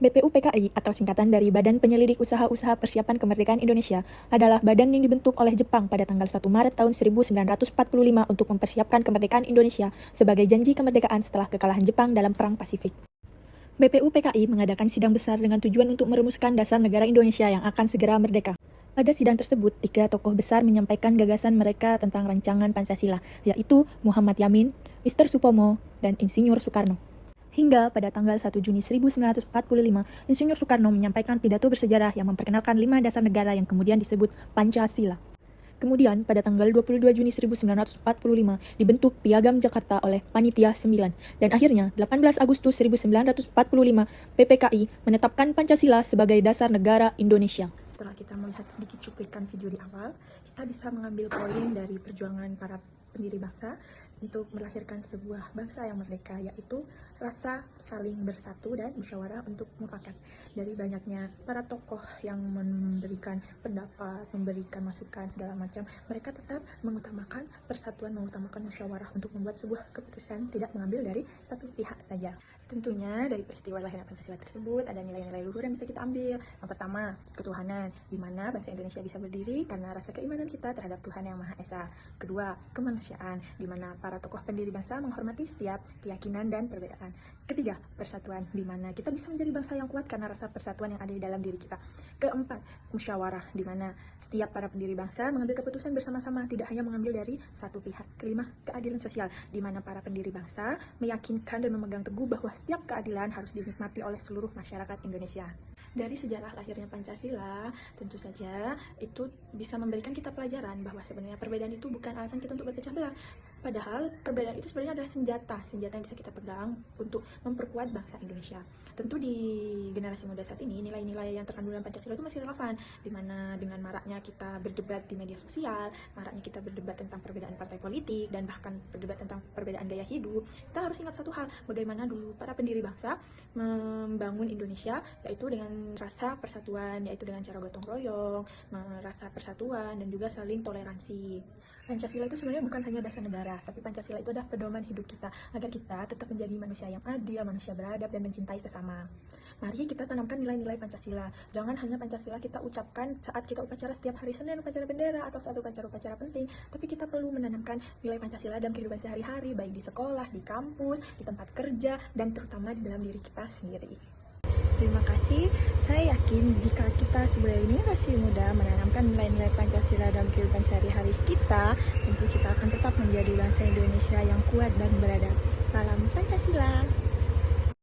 BPUPKI atau singkatan dari Badan Penyelidik Usaha-Usaha Persiapan Kemerdekaan Indonesia adalah badan yang dibentuk oleh Jepang pada tanggal 1 Maret tahun 1945 untuk mempersiapkan kemerdekaan Indonesia sebagai janji kemerdekaan setelah kekalahan Jepang dalam Perang Pasifik. BPUPKI mengadakan sidang besar dengan tujuan untuk merumuskan dasar negara Indonesia yang akan segera merdeka. Pada sidang tersebut, 3 tokoh besar menyampaikan gagasan mereka tentang rancangan Pancasila, yaitu Muhammad Yamin, Mr. Supomo, dan Insinyur Soekarno. Hingga pada tanggal 1 Juni 1945, Insinyur Soekarno menyampaikan pidato bersejarah yang memperkenalkan 5 dasar negara yang kemudian disebut Pancasila. Kemudian, pada tanggal 22 Juni 1945, dibentuk Piagam Jakarta oleh Panitia 9. Dan akhirnya, 18 Agustus 1945, PPKI menetapkan Pancasila sebagai dasar negara Indonesia. Setelah kita melihat sedikit cuplikan video di awal, kita bisa mengambil poin dari perjuangan para pendiri bangsa untuk melahirkan sebuah bangsa yang merdeka, yaitu rasa saling bersatu dan musyawarah untuk mufakat. Dari banyaknya para tokoh yang memberikan pendapat, memberikan masukan segala macam, mereka tetap mengutamakan persatuan, mengutamakan musyawarah untuk membuat sebuah keputusan, tidak mengambil dari satu pihak saja. Tentunya dari peristiwa lahirnya Pancasila tersebut ada nilai-nilai luhur yang bisa kita ambil. Yang pertama, ketuhanan, di mana bangsa Indonesia bisa berdiri karena rasa keimanan kita terhadap Tuhan Yang Maha Esa. Kedua, kemanusiaan, di mana para tokoh pendiri bangsa menghormati setiap keyakinan dan perbedaan. Ketiga, persatuan, di mana kita bisa menjadi bangsa yang kuat karena rasa persatuan yang ada di dalam diri kita. Keempat, musyawarah, di mana setiap para pendiri bangsa mengambil keputusan bersama-sama, tidak hanya mengambil dari satu pihak. Kelima, keadilan sosial, di mana para pendiri bangsa meyakinkan dan memegang teguh bahwa setiap keadilan harus dinikmati oleh seluruh masyarakat Indonesia. Dari sejarah lahirnya Pancasila, tentu saja itu bisa memberikan kita pelajaran bahwa sebenarnya perbedaan itu bukan alasan kita untuk berpecah belah. Padahal perbedaan itu sebenarnya adalah senjata yang bisa kita pegang untuk memperkuat bangsa Indonesia. Tentu di generasi muda saat ini, nilai-nilai yang terkandung dalam Pancasila itu masih relevan, di mana dengan maraknya kita berdebat di media sosial, maraknya kita berdebat tentang perbedaan partai politik, dan bahkan berdebat tentang perbedaan gaya hidup, kita harus ingat satu hal, bagaimana dulu para pendiri bangsa membangun Indonesia, yaitu dengan rasa persatuan, yaitu dengan cara gotong royong, merasa persatuan, dan juga saling toleransi. Pancasila itu sebenarnya bukan hanya dasar negara, tapi Pancasila itu adalah pedoman hidup kita, agar kita tetap menjadi manusia yang adil, manusia beradab, dan mencintai sesama. Mari kita tanamkan nilai-nilai Pancasila. Jangan hanya Pancasila kita ucapkan saat kita upacara setiap hari Senin, upacara bendera, atau saat upacara-upacara penting, tapi kita perlu menanamkan nilai Pancasila dalam kehidupan sehari-hari, baik di sekolah, di kampus, di tempat kerja, dan terutama di dalam diri kita sendiri. Terima kasih. Saya yakin jika kita sebagai generasi muda menanamkan nilai-nilai Pancasila dalam kehidupan sehari-hari kita, tentu kita akan tetap menjadi bangsa Indonesia yang kuat dan beradab. Salam Pancasila.